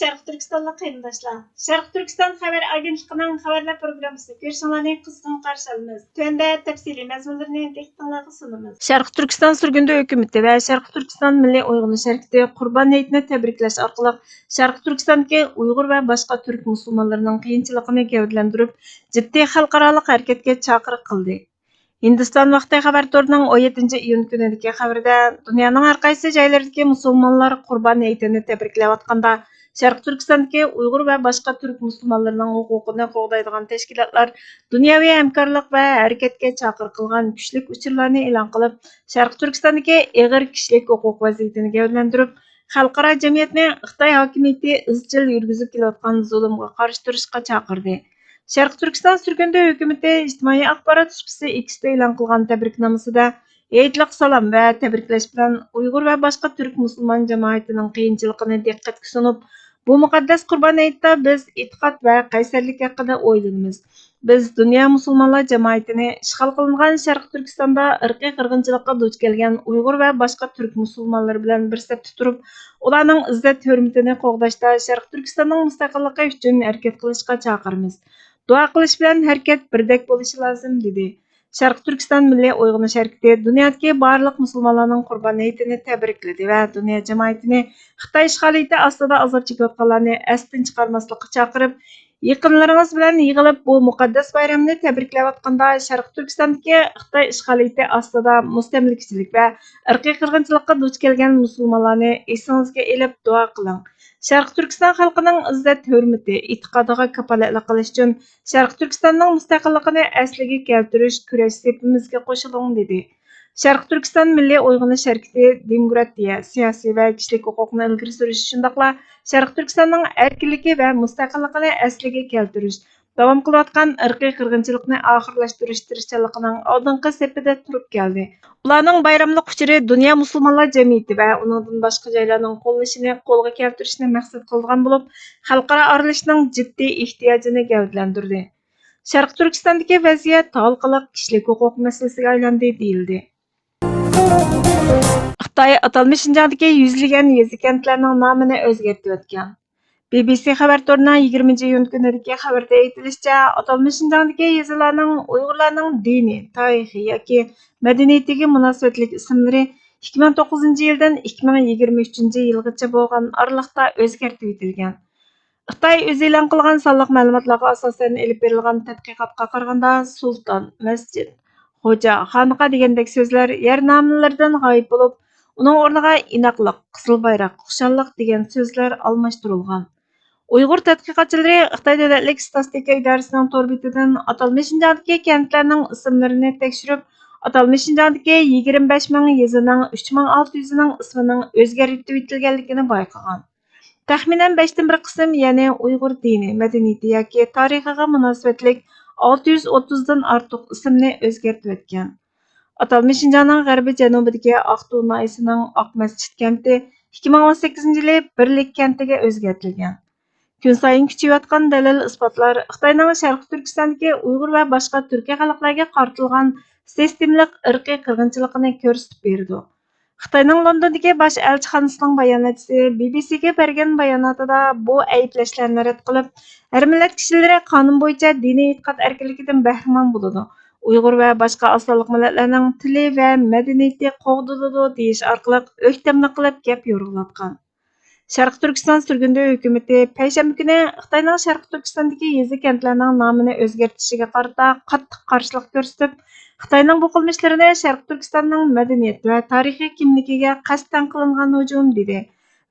Şərq Türkistanlıq qarindaşlar. Şərq Türkistan xəbər agentliğinin xəbərlər proqramısı görüşünləri qızğın qarşı alırıq. Tövəndə təfsili məzmunlarını diqqətinizə sunumuz. Şərq Türkistan sürgündə hökuməti və Şərq Türkistan Milli Uyg'unish Harakati Qurban hayitini təbriklash orqali Şərq Türkistandagi Uyg'ur və başqa türk musulmonlarining qiyinchiligini gavdlantirib, jiddiy xalqarалық harakatga chaqiriq qildi. Hindiston vaqti xabar torining 17 iyun kunidagi xabarda dunyoning har qaysi joylaridagi musulmonlar Qurban hayitini tabriklayotganda Şərq Türkistandagi Uyg'ur va boshqa turk musulmonlarining huquqini qo'g'daydigan tashkilotlar dunyoviy hamkorlik va harakatga chaqiriq qilgan kuchli uchurlarni e'lon qilib, Şərq Türkistandagi og'ir kishilik huquq vaziyatini gavdlantirib, xalqaro jamiyatni Xitoy hokimiyati izchil yurgizib kelayotgan zulmga qarshi turishga chaqirdi. Şərq Türkistan sürgündə hökuməti ictimai axborot şubası X'də e'lon qilgan tabriknomasida Eyitlik salam və təbriklash bilan Uyg'ur və başqa türk musulmon jamoatining qiyinchiligini diqqatga sunib, bu muqaddas Qurban hayitida biz e'tiqod va qaysarlik haqida o'ylaymiz. Biz dunyo musulmonlar jamoatini ishg'ol qilingan Sharq Turkistonda irqiy qirg'inchilikqa duch kelgan Uyg'ur va boshqa turk musulmonlari bilan bir safda turib, ularning izzat hurmatini qo'g'dashda Sharq Turkistonning mustaqilligi uchun harakat qilishga chaqiramiz. Dua qilish bilan harakat birdek bo'lishi lozim dedi. Şərq Türkistan Milli Uyg'unish Harakati dunyodagi barliq musulmonlarning Qurban hayitini tabrikladi va dunyo jamoatini Xitoy ishg'oliyati ostida azor chekayotganlarni esdan chiqarmaslikka chaqirib, yaqinlaringiz bilan yig'ilib bu muqaddas bayramni tabriklayotganda Şərq Turkistondagi Xitoy ishg'oliyati ostida mustamlikachilik va irqiy qirg'inchilikqa duch kelgan musulmonlarni esingizga elib duo qiling. Şərq Türkistan xalqining izzat hurmati, e'tiqodiga kafolatlik qilish uchun Şərq Turkistonning mustaqilligini asliga keltirish kurash sepimizga qo'shiling dedi. Şərq Turkiston Milliy Uyg'unish Harakati demokratiya, siyosiy va kishilik huquqni ilgari surish shundoqla Şərq Turkistonning erkinligi va mustaqilligini asliga keltirish, davom qilayotgan irqiy qirg'inchilikni oxirlashtirish tirishchiligining oldingi sepida turib keldi. Ularning bayramlik uchuri dunyo musulmonlar jamiyati va uningdan boshqa joylarning qo'llashini qo'lga keltirishni maqsad qilgan bo'lib, xalqaro aralashishning jiddiy ehtiyojini gavdlantirdi. Sharq Turkistondagi vaziyat halqaliq kishilik huquq masalasiga aylandi deyildi. Xitoy atalmish Şinjandagi yuzlagan yezi kentlarning nomini o'zgartirib o'tgan. BBC xabar torining 20 iyun kunidagi xabarda aytilishicha, atalmish Şinjandagi yezilarning Uyg'urlarning dini, tarixi yoki madaniyatiga munosabatli ismlari 2009 yildan 2023 yilgacha bo'lgan oraliqda o'zgartirib etilgan. Xitoy o'zi e'lon qilgan sonliq ma'lumotlarga asosan elib berilgan tadqiqotga qaraganda sulton, masjid, xo'ja, xonqa degandek so'zlar yer nomlaridan g'oyib bo'lib, uning o'rniga inoqliq, qizil bayroq, xushalliq degan so'zlar almashtirilgan. Uyg'ur tadqiqotchilari Xitoy davlatlik statistika idorasining tor betidan atalmish Şinjandagi kentlarning ismlarini tekshirib, atalmish Şinjandagi 25 ming yezining 3600 ning ismining o'zgartirib etilganligini bayqagan. Taxminan 5dan 1 qism, ya'ni Uyg'ur dini, madaniyati yoki tarixiga munosabatli 630 dan ortiq ismni o'zgartirib o'tgan. Atalmish Şinjanning g'arbiy janubidagi Aqtu noyisining Oqmasjid kenti 2018 yili Birlik kentiga o'zgartirilgan. Kun sayin kuchayotgan dalil-isbotlar Xitoyning Sharq Turkistondagi Uyg'ur va boshqa turkiy xalqlarga qartilgan sistemlik irqiy qirg'inchiligini ko'rsatib berdi. Xitoyning Londondagi bosh elchixonasining bayonotchisi BBCga bergan bayonotida bu ayblashlarni rad qilib, har millat kishilari qonun bo'yicha diniy e'tiqod erkinligidan bahramand bo'ladi. Uyg'ur va boshqa asonliq millatlarning tili va madaniyati qo'g'diladi deyish orqali o'ktamlik qilib gap yo'rg'alatgan. Sharq Turkiston sürgündə hökuməti payshanba kuni Xitoyning Sharq Turkistondagi yezi kentlarning nomini o'zgartirishiga qarata qattiq qarshilik ko'rsatib, Xitoyning bu qilmishlarini Sharq Turkistonning madaniyat va tarixiy kimligiga qasddan qilingan hujum dedi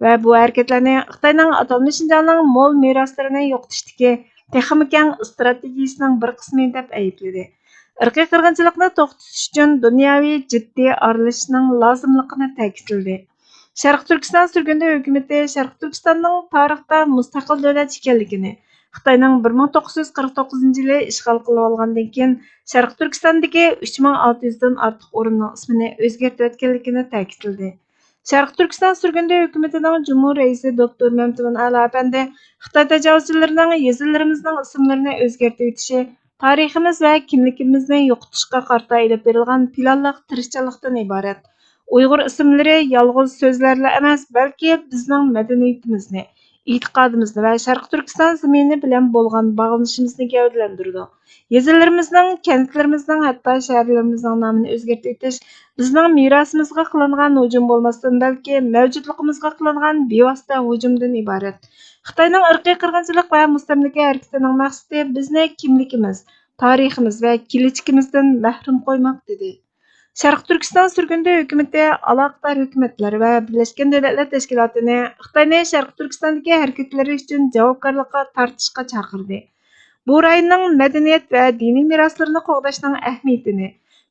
va bu harakatlarni Xitoyning atalmish Şinjanning mo'l meroslarini yo'qotishdagi texnik keng strategiyasining bir qismi deb aybladi. Irqiy qirg'inchilikni to'xtatish uchun dunyoviy jiddiy aralashishning lozimligini ta'kidladi. Sharq Turkiston sürgündə hökuməti Sharq Turkistonning tarixda mustaqil davlat ekanligini, Xitoyning 1949 yili ishg'ol qilib olgandan keyin Sharq Turkistondagi 3600 dan ortiq o'rinning ismini o'zgartirib o'tganligini ta'kidladi. Sharq Turkiston sürgündə hökumatining Cumhur raisi Dr. Mamtun Ali Apandi Xitoy tajovuzchilarining yezilarimizning ismlarini o'zgartirib o'tishi tariximiz va kimligimizni yo'qotishga qarata elib berilgan planliq tirishchilikdan iborat. Uyg'ur ismlari yolg'iz so'zlarla emas, balki bizning madaniyatimizni, e'tiqodimizni va Sharq Turkiston zamini bilan bo'lgan bog'lanishimizni gavdalantirdi. Yezilarimizning, kentlarimizning, hatto shaharlarimizning nomini o'zgartib o'tish bizning merosimizga qilingan hujum bo'lmasdan, balki mavjudligimizga qilingan bevosita hujumdan iborat. Xitoyning irqiy qirg'inchilik va mustamlaka harakatining maqsadi bizni kimligimiz, tariximiz va kelajagimizdan mahrum qo'ymoq dedi. Sharq Turkiston surgunda hukumati aloqador hukumatlar va Birlashgan Davlatlar Tashkilotini Xitoyning Sharq Turkistondagi harakatlari uchun javobgarlikqa tortishga chaqirdi. Bu rayonning madaniyat va diniy meroslarini qo'g'dashning ahamiyatini,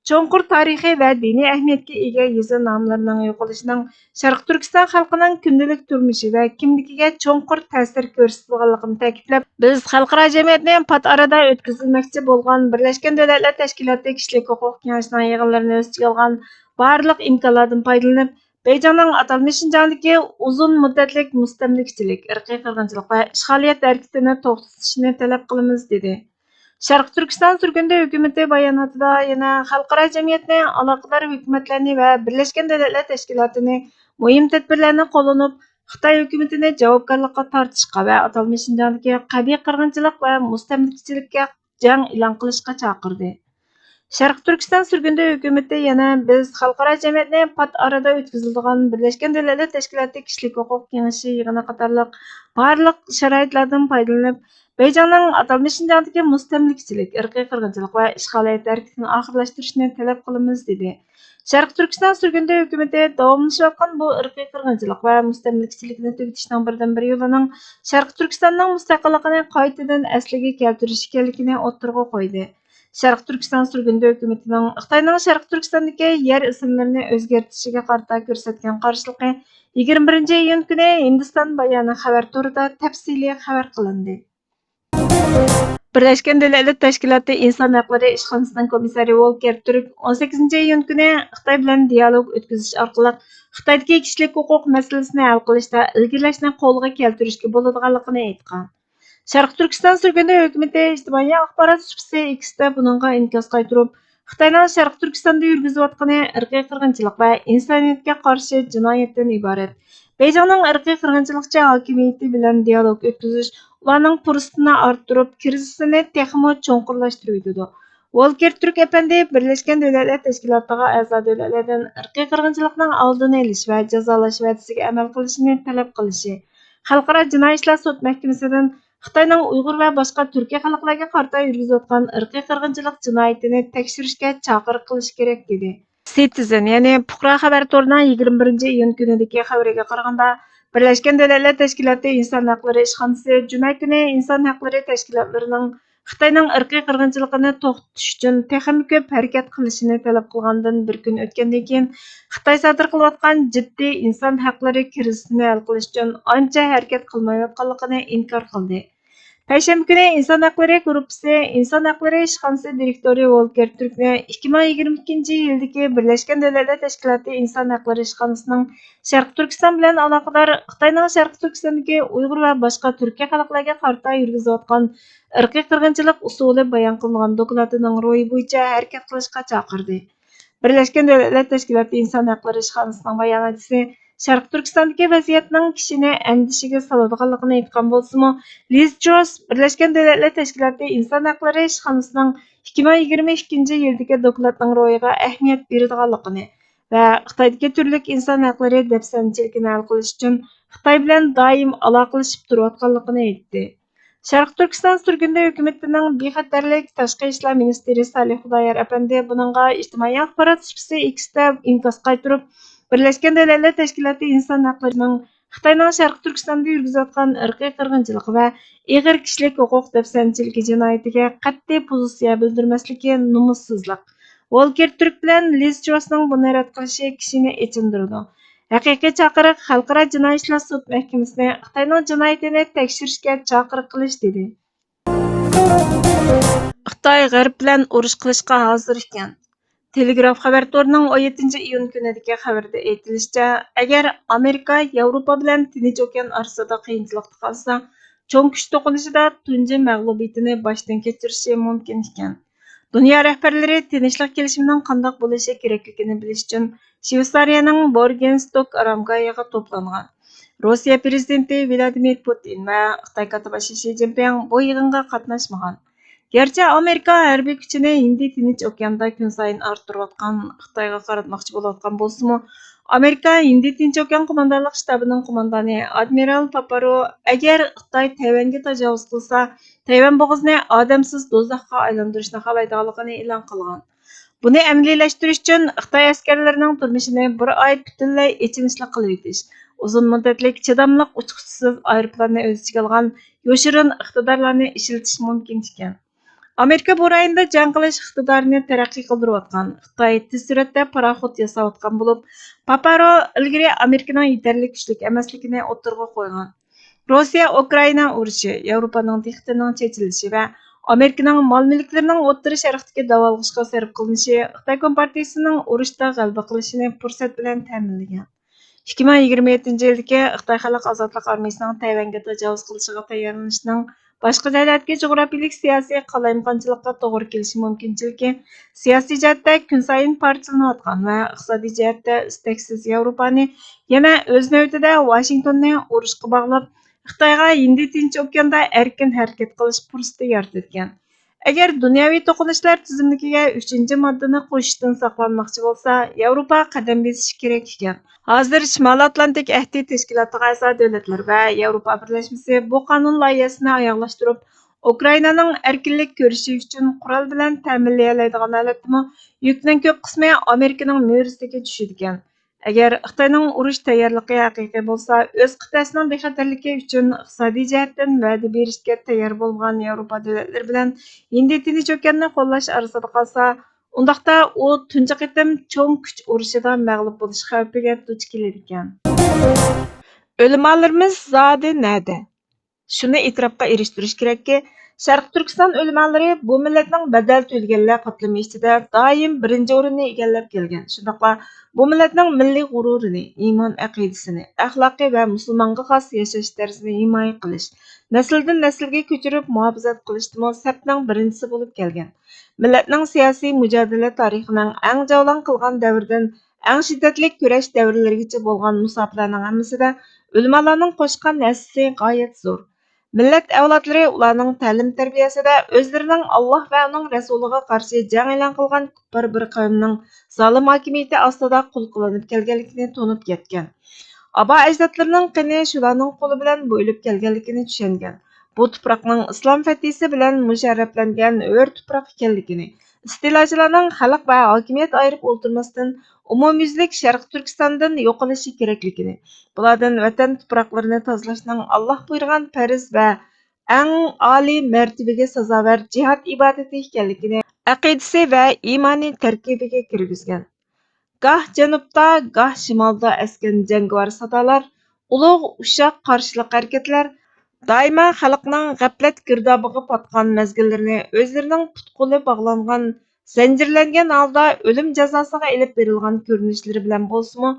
cho'nqur tarixiy va diniy ahamiyatga ega yezi nomlarining yo'qolishining Sharq Turkiston xalqining kundalik turmushi va kimligiga cho'nqur ta'sir ko'rsatganligini ta'kidlab, biz xalqaro jamiyatni pat arada o'tkazilmoqchi bo'lgan Birlashgan Davlatlar Tashkiloti kishilik huquq kengashining yig'inlarini o'z ichiga olgan barliq imkonlardan foydalanib, Beyjingning atalmish Şinjandagi uzun muddatlik mustamlakachilik, irqiy qirg'inchilik va ishg'oliyat harakatini to'xtatishni talab qilamiz dedi. Sharq Turkiston surgunda hukumati bayonotida yana xalqaro jamiyatni, aloqador hukumatlarni va Birlashgan Davlatlar Tashkilotini muhim tadbirlarni qo'llanib, Xitoy hukumatini javobgarlikqa tortishga va atalmish Şinjandagi qabiy qirg'inchilik va mustamlakachilikka jang e'lon qilishga chaqirdi. Sharq Turkiston surgunda hukumati yana biz xalqaro jamiyatni pat arada o'tkaziladigan Birlashgan Davlatlar Tashkiloti kishilik huquq kengashi yig'ini qatorliq barliq sharoitlardan foydalanib, Beyjingning atalmish Şinjandagi mustamlakachilik, irqiy qirg'inchilik va ishg'oliyat harakatini oxirlashtirishni talab qilamiz dedi. Sharq Turkiston surgunda hukumati davomlashayotgan bu irqiy qirg'inchilik va mustamlakachilikni tugatishning birdan-bir yo'lining Sharq Turkistonning mustaqilligini qaytadan asliga keltirish ekanligini o'ttirg'a qo'ydi. Sharq Turkiston surgunda hukumatining Xitoyning Sharq Turkistondagi yer ismlarini o'zgartirishiga qarata ko'rsatgan qarshiligi 21 iyun kuni Hindiston bayoni xabar turida tafsiliy xabar qilindi. Birleşken Devletler Teşkilatı İnsan Hakları İşxanasının komissari Volker Türk 18 iyun kuni Xitoy bilan dialog o'tkazish orqali Xitoydagi kishilik huquq masalasini hal qilishda ilgirlashni qo'lga keltirishga bo'ladiganligini aytgan. Sharq Turkiston surgunda hukumati ijtimoiy axborot supsi X'da buningga inkos qaytirib, Xitoyning Sharq Turkistonda yurgizayotgani irqiy qirg'inchilik va insoniyatga qarshi jinoyatdan iborat. Beyjingning irqiy qirg'inchilikchi hokimiyati bilan dialog o'tkazish ularning fursatini orttirib, krizisini texmo cho'nqurlashtiradi. Volker Türk efendi Birleşken Devletler Teşkilatı'na a'zo davlatlardan irqiy qirg'inchilikning oldini olish va jazolash va'dasiga amal qilishni talab qilishi, Xalqaro jinoiy ishlar sud mahkamasidan Xitoyning Uyg'ur va boshqa Turkiya xalqlariga qarata yurgizayotgan irqiy qirg'inchilik jinoyatini tekshirishga chaqiriq qilish kerak dedi. Citizen, ya'ni Puqra xabar to'rining 21 iyun kunidagi xabariga qaraganda, Birleşken Devletler Teşkilatı İnsan Hakları İşxanası Cuma kuni inson haqlari tashkilotlarining Xitoyning irqiy qirg'inchiligini to'xtatish uchun texnik ko'p harakat qilishini talab qilgandan bir kun o'tgandan keyin Xitoy sodir qilayotgan jiddiy inson haqlari krizisini hal qilish uchun ancha harakat qilmayotganligini inkor qildi. Payshanba kuni inson haqlari gruppasi inson haqlari ishxonasi direktori Volker Türkni 2022-yildagi Birleşken Devletler Teşkilatı inson haqlari ishxonasining Sharq Turkiston bilan aloqador Xitoyning Sharq Turkistondagi Uyg'ur va boshqa Turkiya xalqlariga qarata yurgizayotgan irqiy qirg'inchilik usuli bayon qilingan doklatining ro'yi bo'yicha harakat qilishga chaqirdi. Birleşken Devletler Teşkilatı inson haqlari ishxonasining bayonotchisi Sharq Turkistondagi vaziyatning kishini andishiga soladiganligini aytgan bo'lsa-mu, Liz Truss Birleşken Devletler Teşkilatı inson haqlari ishxonasining 2022-yildagi dokladning ro'yiga ahamiyat beradiganligini va Xitoydagi turli inson haqlari dafsanchiligini hal qilish uchun Xitoy bilan doim aloqalashib turayotganligini aytdi. Sharq Turkiston surgunda hukumatining bexatarlik tashqi ishlar ministri Salih Xudoyor apandi buningga ijtimoiy axborot supsi X'da inkos qaytirib, Birleşken Devletler Teşkilatı inson haqlarining Xitoyning Sharq Turkistonda yurgizayotgan irqiy qirg'inchilik va ig'ir kishilik huquq dafsanchiligi jinoyatiga qat'iy pozitsiya bildirmasligi nomussizlik. Volker Türk bilan Liz Trussning buni rad qilishi kishini echindirdi. Haqiqiy chaqiriq Xalqaro jinoiy ishlar sud mahkamasini Xitoyning jinoyatini tekshirishga chaqiriq qilish dedi. Xitoy G'arb bilan urush qilishga hozir ekan. Telegraf xabar to'rining 17 iyun kunidagi xabarda aytilishicha, agar Amerika Yevropa bilan Tinch okean orasida qiyinchilikda qolsa, cho'ng kuch to'qinishida tunji mag'lubiyatini boshdan kechirishi mumkin ekan. Dunyo rahbarlari tinchlik kelishimining qanday bo'lishi kerakligini bilish uchun Shveysariyaning Borgenstock oromgohiga to'plangan. Rossiya prezidenti Vladimir Putin va Xitoy katibashi Si Szinpin bu yig'inga qatnashmagan. Gerçi Amerika harbiy kuchini Hindi Tinch okeanda kun sayin orttirayotgan Xitoyga qaratmoqchi bo'layotgan bo'lsa-mu, Amerika Hindi Tinch okean qo'mondonlik shtabining qo'mondoni Admiral Paparo agar Xitoy Tayvanga tajovuz qilsa, Tayvan bo'g'izini odamsiz do'zaxga aylantirishni xohlaydiganligini e'lon qilgan. Buni əməliyləşdiriş üçün Xitay əsgərlərinin turmuşini bir ay bütünlüy echinishli qilib etish, uzun muddatlik chidamlıq uçquchisiz aeroplanni o'z ichiga olgan yoshirin iqtidorlarni ishiltish mumkin ekan. Amerika bu rayonda jang qilish iqtidorini taraqqiy qildirayotgan. Xitoy tez suratda paraxod yasayotgan bo'lib, Paparo ilgari Amerikaning yetarli kuchlik emasligini o'tirg'a qo'ygan. Rossiya-Ukraina urushi, Yevropaning diqqatining chechilishi va Amerikaning mol-mulklarining O'rta Sharqdagi davolg'ishga sarf qilinishi Xitoy Kompartiyasining urushda g'alaba qilishini fursat bilan ta'minlagan. 2027 yildagi Xitoy Xalq ozodlik armiyasining Tayvanga tajovuz qilishiga tayyorlanishning boshqa joylardagi jug'rafiyalik siyosiy qalayimqonchilikqa to'g'ri kelishi mumkinchiligi siyosiy jihatda kun sayin parchalanayotgan va iqtisodiy jihatda istaksiz Yevropani yana o'z navbatida Vashingtonni urushga bog'lab Xitoyga Hindi Tinch okeanda erkin harakat qilish fursati yaratgan. Agar dunyoviy to'qinishlar tizimligiga 3-moddani qo'shishdan saqlanmoqchi bo'lsa, Yevropa qadam bosishi kerak ekan. Hozir Shimoliy Atlantik ahdi tashkilotiga a'zo davlatlar va Yevropa birlashmasi bu qonun loyihasini oyoqlashtirib, Ukrainaning erkinlik ko'rishi uchun qurol bilan ta'minlay oladigan holatmi, yukning ko'p qismi Amerikaning mo'risiga tushadigan. Agar Xitoyning urush tayyorligi haqiqiy bo'lsa, o'z qit'asining bexatarligi uchun iqtisodiy jihatdan va'da berishga tayyor bo'lgan Yevropa davlatlari bilan Hindi Tinch okeanni qo'llash arasida qolsa, undaqda u tunji qitim cho'ng kuch urushida mag'lub bo'lish xavfiga duch keladi ekan. O'limalarimiz zodi nada? Shuni e'tirofga erishtirish kerakki, Sharq Turkiston o'limalari bu millatning badal to'laganlar qatlami ichida doim birinchi o'rinni egallab kelgan. Shundaqla bu millatning milliy g'ururini, iymon aqidasini, axloqiy va musulmonga xos yashash tarzini himoya qilish, nasldan naslga ko'chirib muhofazat qilishda safning birinchisi bo'lib kelgan. Millatning siyosiy mujodala tarixining eng javlon qilgan davrdan eng shiddatli kurash davrlarigacha bo'lgan musoflarning hammasida o'limalarning qo'shgan nassasi g'oyat zo'r. Millat avlodlari ularning ta'lim-tarbiyasida o'zlarining Alloh va uning rasuliga qarshi jang e'lon qilgan kuffar bir qavmning zolim hokimiyati ostida qul qilinib kelganligini to'nib ketgan. Abo-ajdodlarining qini shularning qo'li bilan bo'ylab kelganligini tushungan. Bu tuproqning islom fatisi bilan musharraflangan o'r tuproq ekanligini, istilochilarning xalq va hokimiyat ayirib o'ltirmasdan umumyuzlik Sharq Turkistondan yo'qolishi kerakligini, bulardan vatan tuproqlarini tozalashning Alloh buyurgan farz va eng oliy martabaga sazovar jihad ibodati ekanligini aqidasi va iymoniy tarkibiga kirgizgan. Goh janubda, goh shimolda askan jangovar sadolar, ulug' ushoq qarshilik harakatlar doimo xalqning g'aflat girdobiga potgan mezgillarini o'zlarining put-qo'li bog'langan, zanjirlangan holda o'lim jazosiga ilib berilgan ko'rinishlari bilan bo'lsa-mu,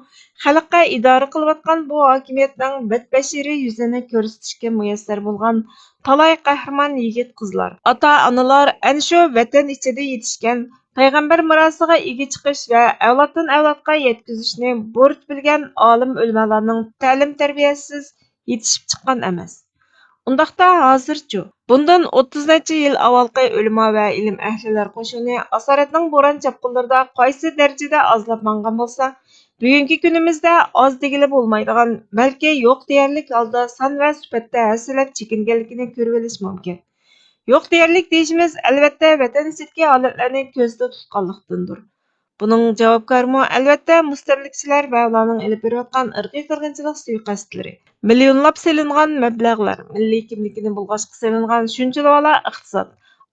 xalqqa idora qilayotgan bu hokimiyatning badbashiriy yuzini ko'rsatishga muyassar bo'lgan talay qahramon yigit-qizlar, ota-onalar ana shu vatan ichida yetishgan payg'ambar mirosiga ega chiqish va avloddan avlodga yetkazishni burch bilgan olim o'limalarning ta'lim-tarbiyasiz yetishib chiqqan emas. Undaqda hozirchu, bundan 30 necha yil avvalgi o'lima va ilm ahlilar qo'shini asoratning bo'ron chapqinlarida qaysi darajada ozlab mangan bo'lsa, bugungi kunimizda oz degili bo'lmaydigan, balki yo'q deyarlik holda son va sifatda hasilab chekinganligini ko'rib olish mumkin. Yo'q deyarlik deyishimiz albatta vatan ichidagi holatlarni ko'zda tutganlikdandir. Buning javobgarmi albatta mustamlikachilar va ularning ilib berayotgan irqiy qirg'inchilik suiqasdlari. Millionlab selingan mablag'lar, milliy kimligini bulg'ashga selingan shunchalar iqtisod,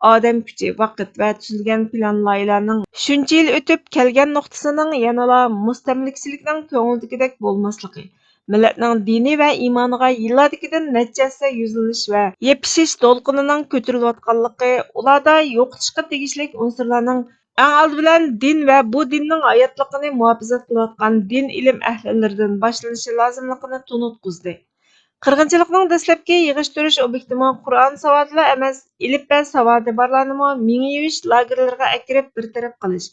odam kuchi, vaqt va tuzilgan plan loyihalarning shuncha yil o'tib kelgan nuqtasining yanala mustamlikachilikning ko'ngildagidek bo'lmasligi, millatning diniy va iymoniga yillardagidan nechasi yuzilish va yepishish to'lqinining ko'tarilayotganligi, ularda yo'qotishga tegishli unsurlarning eng oldi bilan din va bu dinning hayotligini muhofazat qilayotgan din ilm ahlilaridan boshlanishi lozimligini tunutqizdi. Qirg'inchilikning dastlabki yig'ishtirish obyektimi Qur'on savodlar emas, ilm savodi borlarni ming yuvish lagerlariga akirib bir taraf qilish.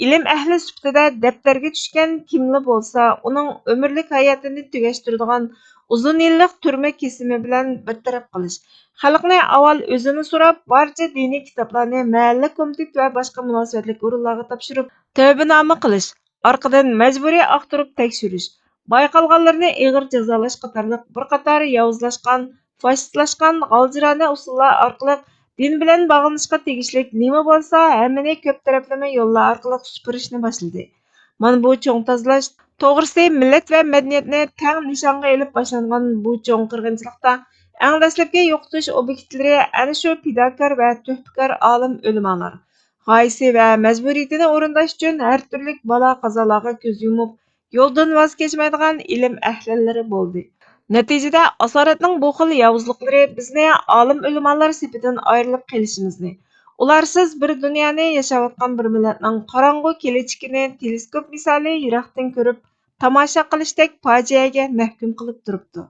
Ilm ahli sifatida daftarga tushgan kimli bo'lsa, uning umrlik hayotini tugashtiradigan uzun yillik turma kesimi bilan bartaraf qilish, xalqni avval o'zini so'rab barcha diniy kitoblarni mahalla komitet va boshqa munosabatli o'rinlarga topshirib tavbanoma qilish, orqadan majburiy aqtirib tekshirish, bayqalganlarni ig'ir jazolash qatorliq bir qator yovuzlashgan, faşistlashgan g'aljirona usullar orqali din bilan bog'lanishga tegishlik nima bo'lsa hammani ko'p taraflama yo'llar orqali supurishni boshladi. Mana bu cho'ng tozalash to'g'risi millat va madaniyatni tang nishonga ilib boshlangan bu cho'ng qirg'inchilikda eng dastlabki yo'qotish obyektlari ana shu fidokor va tuhfikor olim ulamolar g'oyasi va majburiyatini o'rindash uchun har turli balo qazolarga ko'z yumib yo'ldan voz kechmaydigan ilm ahlillari bo'ldi. Natijada asoratning bu xil yovuzliklari bizni olim ulamolar sifidan ayrilib qolishimizni, ularsiz bir dunyoni yashayotgan bir millatning qorong'u kelajagini teleskop misoli yiroqdan ko'rib tomosha qilishdek fojiaga mahkum qilib turibdi.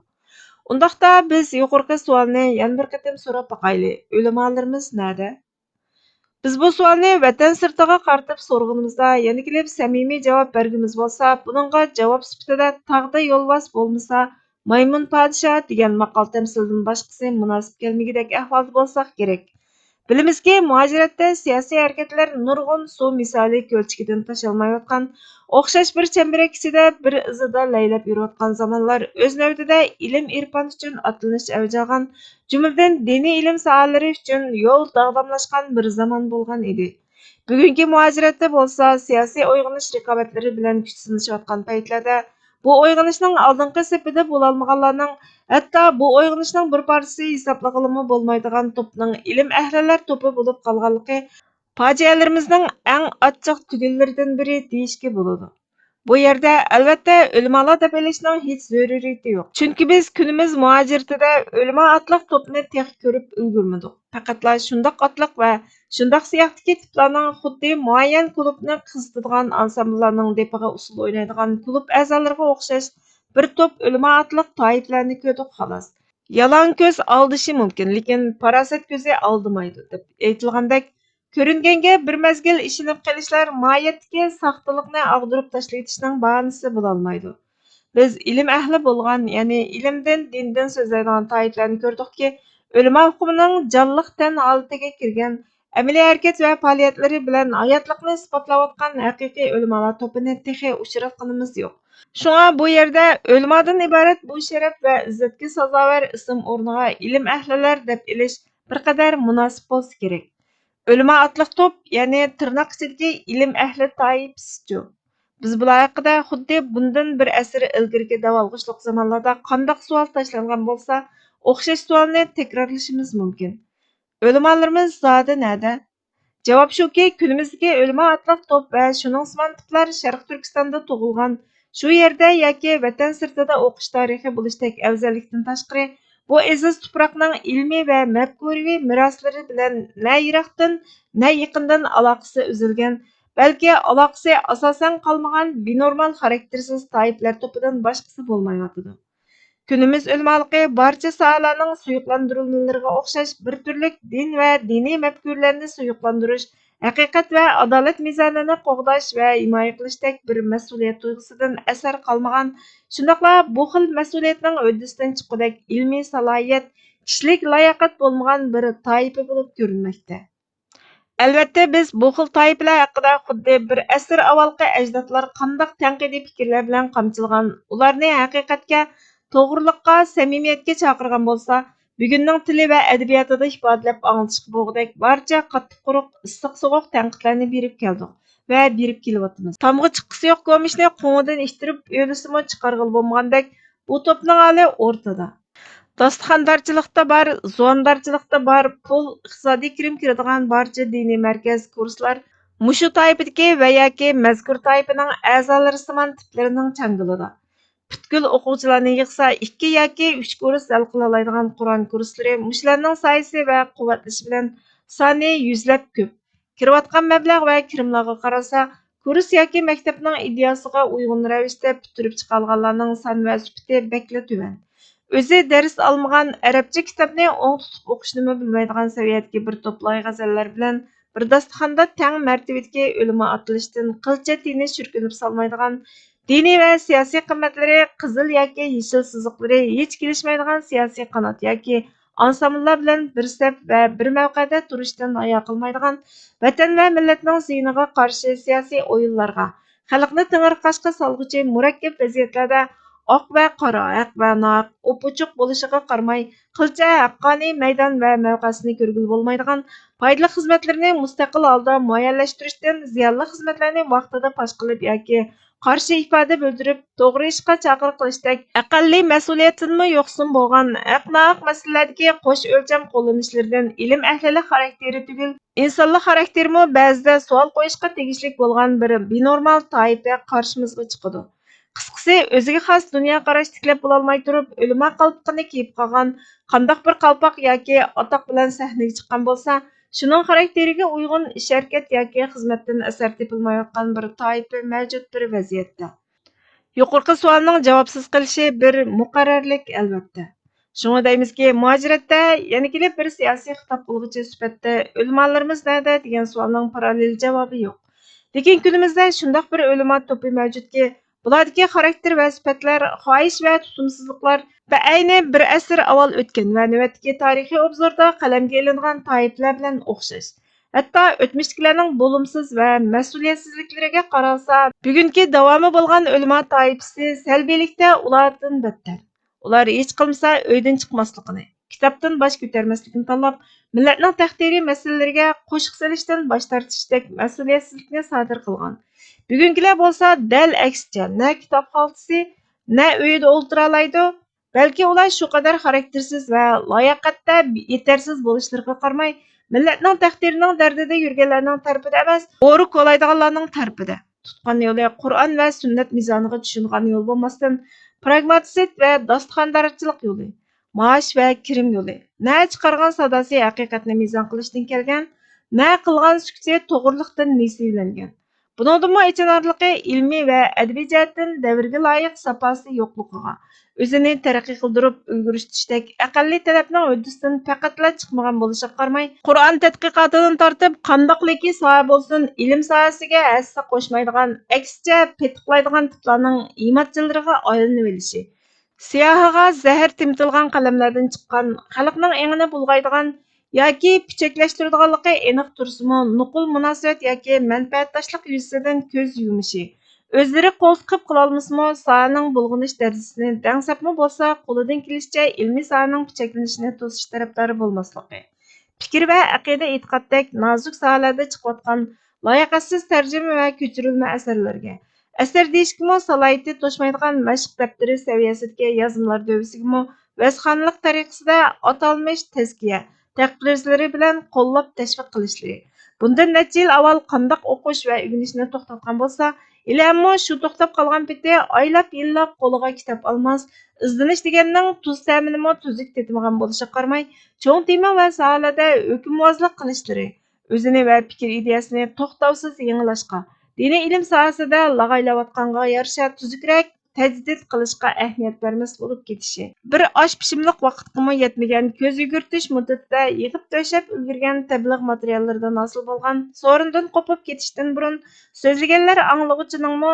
Undaqda biz yuqorqi savolni yana bir qatim so'rab boqayli. Ulamolarimiz nada? Biz bu savolni vatan sirtiga qaratib so'rg'inimizda yana kelib samimiy javob bergimiz bo'lsa, buningga javob sifatida tag'da yo'lbos bo'lmasa, maymun podsho degan maqol tamsilidan boshqasi munosib kelmagidek ahvolda bo'lsak kerak. Bilimizki, muajiratda siyosiy harakatlar nurg'un suv misoli ko'lchikidan tashalmayotgan, o'xshash bir chambarak ichida bir izida laylab yurayotgan zamonlar o'z navbatida ilm-irfon uchun otilanish avj olgan, jumladan diniy ilm sohalari uchun yo'l dag'damlashgan bir zamon bo'lgan edi. Bugungi muajiratda bo'lsa, siyosiy uyg'unish raqobatlari bilan kuch sinashayotgan paytlarda bu uyg'unishning oldingi safida bo'lolmaganlarning, hatto bu uyg'unishning bir parchasi hisoblag'ilimi bo'lmaydigan to'pning ilm ahlilar to'pi bo'lib qolganligi fojialarimizning eng achchiq tugallaridan biri deyishga bo'ladi. Bu yerda albatta ulamolar deb bilishning hech zaruriyati yo'q. Chunki biz kunimiz muajiratida ulamo atliq to'pni tex ko'rib ulgurmadik. Faqatla shundoq atliq va shundoq siyohdagi tiplarning xuddi muayyan klubni qizitadigan ansambullarning depiga usul o'ynaydigan klub a'zolariga o'xshash bir to'p ulamo atliq toiflarni ko'rdik xolos. Yalan ko'z aldishi mumkin, lekin farosat ko'zi aldamaydi deb aytilgandek ko'ringanga bir mezgil ishonib qilishlar mohiyatdagi saxtalikni ag'dirib tashlayotishning bahanasi bo'lolmaydi. Biz ilm ahli bo'lgan, ya'ni ilmdan, dindan so'zlaydigan toiflarni ko'rdikki, ulamo hukumining jonliq tan holatiga kirgan, amaliy harakat va faoliyatlari bilan hayotlikni isbotlayotgan haqiqiy ulamolar to'pini texi uchratganimiz yo'q. Shunga bu yerda ulamodan iborat bu sharaf va izzatga sazovor ism o'rniga ilm ahlilar deb ilish bir qadar munosib bo'lsa kerak. Ölüme atliq to'p, ya'ni tirnoq ichidagi ilm ahli toifasichu. Biz bular haqida xuddi bundan bir asr ilgirgi davolg'ishliq zamonlarda qandoq savol tashlangan bo'lsa, o'xshash savolni takrorlashimiz mumkin. Ulamolarimiz zodi nada? Javob shuki, kunimizdagi ulamo atliq to'p va shuning simon tiplar Sharq Turkistonda tug'ilgan, shu yerda yoki vatan sirtida o'qish tarixi bo'lishdek afzallikdan tashqari, bu aziz tuproqning ilmiy va mafkuriy meroslari bilan na yiroqdan, na yaqindan aloqasi uzilgan, balki aloqasi asosan qolmagan binormal xaraktersiz toiflar to'pidan boshqasi bo'lmayotidi. Günümüz ulamolig'i barcha sohalarning suyuqlantirilmalariga o'xshash bir turlik din va diniy mafkurlarni suyuqlantirish, haqiqat va adolat mezonini qo'g'dash va himoya qilishdek bir mas'uliyat tuyg'usidan asar qolmagan, shundoqla bu xil mas'uliyatning uddasidan chiqqudek ilmiy salohiyat, kishilik layoqat bo'lmagan bir toifa bo'lib ko'rinmoqda. Albatta biz bu xil toifalar haqida xuddi bir asr avvalgi ajdodlar qandoq tanqidiy fikrlar bilan qamchilgan, ularni haqiqatga, to'g'riliqqa, samimiyatga chaqirgan bo'lsa, bugunning tili va adabiyotida ifodalab anglitishga bo'lgudek barcha qattiq quruq, issiq sovuq tanqidlarni berib keldik va berib kelyapmiz. Tomg'i chiqqisi yo'q ko'mishni qo'ng'idan ishtirib, o'lisimi chiqarg'ili bo'lmagandek, bu to'pning hali o'rtada. Dasturxondarchilikda bor, zo'ndarchilikda bor, pul, iqtisodiy kirim kiradigan barcha diniy markaz, kurslar mushu toifadagi va yoki mazkur toifaning a'zolari simon tiplarining changilida. Butkul o'quvchilarni yig'sa 2 yoki 3 kurs hal qila oladigan Qur'on kurslari mushlarning sayisi va quvvatlashi bilan soni yuzlab ko'p. Kirayotgan mablag' va kirimlarga qarasa, kurs yoki maktabning ideyasiga uyg'un ravishda bitirib chiqarganlarning son va sifati bekla tuvan. O'zi dars olmagan, arabcha kitobni o'ng tutib o'qishni bilmaydigan saviyadagi bir to'play g'azallar bilan bir dasturxonda tang martabadagi ulamo atilishdan qilcha tinish shurkinib solmaydigan, Diniy va siyosiy qimmatlari qizil yoki yashil siziqlari hech kelishmaydigan siyosiy qanot yoki ansambullar bilan bir saf va bir mavqeda turishdan hayo qilmaydigan vatan va millatning ziyniga qarshi siyosiy o'yinlarga, xalqni tengirqashga solg'uchi murakkab vaziyatlarda oq va qora, haq va nohaq, o'p-o'chuq bo'lishiga qaramay, qilcha haqqoniy maydon va mavqesini ko'rgili bo'lmaydigan foydali xizmatlarni mustaqil holda muayyanlashtirishdan ziyonli xizmatlarni vaqtida fosh qilib yoki qarshi ifoda bildirib, to'g'ri ishqa chaqiriq qilishdek aqalliy mas'uliyatdanmi yo'qsin bo'lgan haq-nohaq masalalardagi qo'sh o'lcham qo'llanishlardan ilm ahlilik xarakteri tugul, insonlik xarakterimi ba'zida savol qo'yishga tegishli bo'lgan bir benormal toifa qarshimizga chiqadi. Qisqasi, o'ziga xos dunyoqarash tiklab bo'lolmay turib, o'lima qalpoqini kiyib qolgan qandoq bir qalpoq yoki atoq bilan sahnaga chiqqan bo'lsa, shuning xarakteriga uyg'un ish-harakat yoki xizmatdan asar tepilmayotgan bir toifa mavjud bir vaziyatda. Yuqorqi savolning javobsiz qilishi bir muqarrarlik albatta. Shunga deymizki, muhojiratda yana kelib bir siyosiy xitob qilg'uchi sifatida o'limalarimiz nada degan savolning parallel javobi yo'q. Lekin kunimizda shundoq bir o'lima to'pi mavjudki, bulardagi xarakter va sifatlar, xohish va tutumsizliklar ayni bir asr avval o'tgan va navbatdagi tarixiy obzorda qalamga ilingan toifalar bilan o'xshash. Hatto o'tmishdagilarning bo'lumsiz va mas'uliyatsizliklariga qaralsa, bugungi davomi bo'lgan o'lima toifasi salbiylikda ulardan battar. Ular hech qilmasa uydan chiqmasligini, kitobdan bosh ko'tarmaslikni tanlab, millatning taqdiriy masalalariga qo'shiq solishdan bosh tortishdek mas'uliyatsizlikni sodir qilgan. Bugungilar bo'lsa dal aksicha, na kitob xaltisi, na uyida o'ltiralaydi. Balki ular shu qadar xaraktersiz va layoqatda yetarsiz bo'lishlariga qaramay, millatning taqdirining dardida yurganlarning tarafida emas, o'ri ko'laydiganlarning tarafida. Tutgan yo'li Qur'on va sunnat mizoniga tushungan yo'l bo'lmasdan, pragmatistik va dostixondarchilik yo'li, maosh va kirim yo'li, na chiqargan sadosi haqiqatni mizon qilishdan kelgan, na qilgan sukti to'g'riliqdan nisivlangan. Buningdimi achinarligi ilmiy va adabiy jihatdan davrga loyiq saposi yo'qligiga, o'zini taraqqiy qildirib ulgurishdek aqalliy talabning huddisidan faqatla chiqmagan bo'lishiga qaramay, Qur'on tadqiqotidan tortib qandoqligi soha bo'lsin, ilm sohasiga hassa qo'shmaydigan, aksicha petiqlaydigan tiplarning iymotchilariga aylanib olishi, siyohiga zahar temtilgan qalamlardan chiqqan, xalqning engini bulg'aydigan yoki pichaklashtiradiganligi aniq tursimi, nuqul munosabat yoki manfaatdoshlik yuzasidan ko'z yumishi, o'zlari qo'l tiqib qilolmasmi, sohaning bulg'anish darajasini dangsabmi bo'lsa, qo'lidan kelishicha ilmiy sohaning pichaklanishini to'sish tarafdori bo'lmasligi, fikr va aqida e'tiqoddek nozik sohalarda chiqayotgan layoqatsiz tarjima va ko'chirilma asarlarga, asar deyishgimi salohiyati to'shmaydigan mashq daftari saviyasidagi yozmalar dövsigimi vazxonlik tariqasida atalmish tazkiya taqdirlari bilan qo'llab tashviq qilishli. Bundan necha yil avval qandoq o'qish va o'rganishni to'xtatgan bo'lsa, ilammo shu to'xtab qolgan peti oylab yillab qo'liga kitob olmas, izdanish deganning tuz ta'minimi tuzuk tetmagan bo'lishiga qaramay, cho'ng tema va sohalarda hukmvozlik qilishlari, o'zini va fikr ideyasini to'xtovsiz yangilashga, diniy ilm sohasida lag'aylayotganga yarasha tuzukrak tajdid qilishga ahamiyat bermas bo'lib ketishi. Bir osh pishimliq vaqtqimi yetmagan ko'z yugurtish muddatida yig'ib to'shab ulgurgan tabliğ materiallardan hosil bo'lgan so'rindan qo'pib ketishdan burun so'zlaganlar anglovchininmi,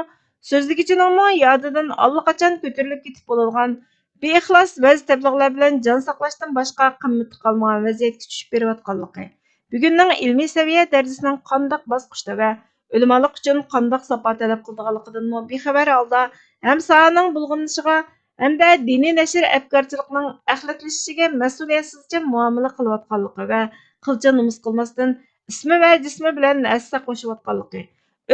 so'zlagichininmi yodidan allaqachon ko'tarilib ketib bo'lgan beixlos vaz tabliğlar bilan jon saqlashdan boshqa qimmati qolmagan vaziyatga tushib berayotganligi. Bugunning ilmiy saviya darajasining qandoq bosqichda va o'limalik uchun qandoq safo talab qildiganligidanmi bexabar holda hem sohaning bulg'anishiga hamda diniy nashr afkorchiligining axlatlashishiga mas'uliyatsizcha muomala qilayotganligi va qilcha nomus qilmasdan ismi va jismi bilan hassa qo'shayotganligi,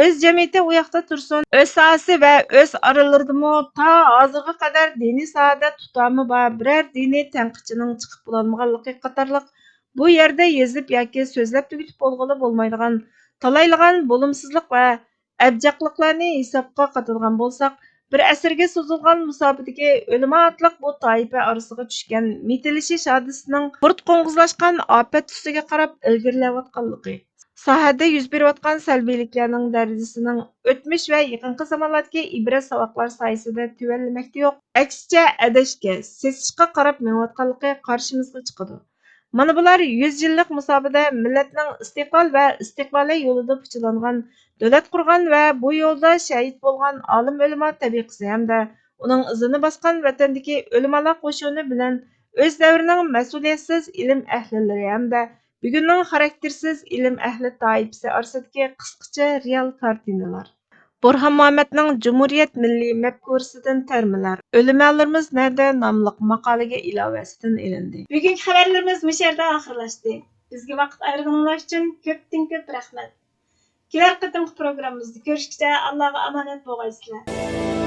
o'z jamiyati u yoqda tursin, o'z sohasi va o'z oralaridami to hozirga qadar diniy sohada tutami bor biror diniy tanqidchining chiqib bo'lolmaganligi qatorliq bu yerda yezib yoki so'zlab tugatib bo'lg'ili bo'lmaydigan talaylagan bo'lumsizlik va abjaqliqlarni hisobga qatadigan bo'lsak, bir asrga so'zilgan musobadagi o'lima otliq bu toifa orasiga tushgan metilishish hodisasining burt qo'ng'izlashgan ofat tusiga qarab ilgarilayotganligi, sohada yuz berayotgan salbiyliklarning darajasining o'tmish va yaqinqi zamonlardagi ibrat saboqlar soyasida tuvanlamakda yo'q, aksicha adashga, sesishga qarab menayotganligi qarshimizga chiqadi. Mana bular 100 yillik musobada millatning istiqlol va istiqboli yo'lida puchlangan, davlat qurgan va bu yo'lda shahid bo'lgan olim ulamo tabiqasi hamda uning izini bosgan vatandagi ulamolar qo'shuni bilan o'z davrining mas'uliyatsiz ilm ahlilari hamda bugunning xaraktersiz ilm ahli toifasi orasidagi qisqacha real kartinalar. Burhan Muhammadning Cumhuriyet Milliy mafkurasidan termalar. O'limalarimiz nerede nomliq maqolaga ilovasidan ilindi. Bugungi xabarlarimiz bu yerda oxirlashdi. Bizga vaqt ayirganingiz uchun ko'p rahmat. Kelar qatimki programmamizda ko'rishguncha Allohga omonat bo'lgaysizlar.